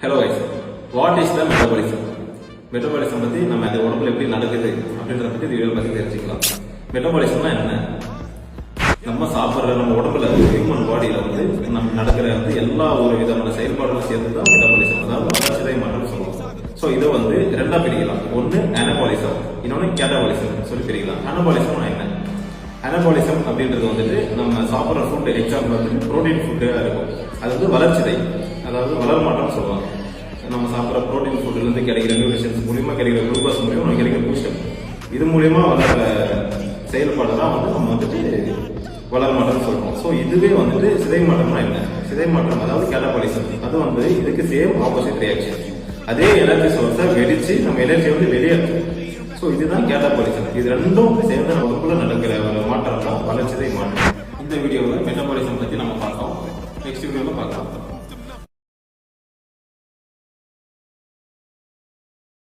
Hello guys, what is the metabolism? Metabolism பத்தி நம்ம இந்த உடம்புல எப்படி நடக்குது அப்படின்றத பத்தி வீடியோ பத்தி தெரிஞ்சுக்கலாம். மெட்டபாலிசம்னா என்ன? நம்ம சாப்பிடுற நம்ம உடம்புல ஹியூமன் பாடியில நம்ம நடக்கிற எல்லா ஒரு விதமான செயல்பாடுகளும் சேர்த்து தான் மெட்டபாலிசம், அதாவது வளர்ச்சிதை மாற்றம் சொல்லுவோம். ஸோ இதை ரெண்டா பிரிக்கலாம். ஒன்று அனபாலிசம், இன்னொன்று கேட்டபாலிசம் சொல்லி பிரிக்கலாம். அனபாலிசம்னா என்ன? அனபாலிசம் அப்படின்றது நம்ம சாப்பிட்ற ஃபுட் எக்ஸாம்பிள் புரோட்டீன் ஃபுட்டா இருக்கும். அது வளர்ச்சிதை, அதாவது வளர்மாட்டம் சொல்லுவாங்க. நம்ம சாப்பிட்ற புரோட்டீன் ஃபுட்லேருந்து கிடைக்கிற நியூட்ரிஷன்ஸ் மூலியமா கிடைக்கிற குளுக்கோஸ் மூலியமா நமக்கு கிடைக்கிற பூஸ்டர், இது மூலியமா வளர்ற செயல்பாடு தான் நம்ம வளர்மாட்டம் சொல்றோம். ஸோ இதுவே சிதை மாற்றம்னா என்ன? சிதை மாற்றம் அதாவது கேட்டபாலிசம், அது இதுக்கு சேம் ஆப்போசிட் ரியாக்ஷன். அதே எனர்ஜி சோர்ஸை வெடிச்சு நம்ம எனர்ஜி வெளியேற்றும். ஸோ இதுதான் கேட்டபாலிசம். இது ரெண்டும் சேர்ந்து நம்ம உடம்புல நடக்கிற ஒரு மாற்றம் தான் வளர்ச்சிதை மாற்றம். இந்த வீடியோவில் மெட்டபாலிசம் பற்றி நம்ம பார்த்தோம். நெக்ஸ்ட் வீடியோவில் பார்க்கலாம்.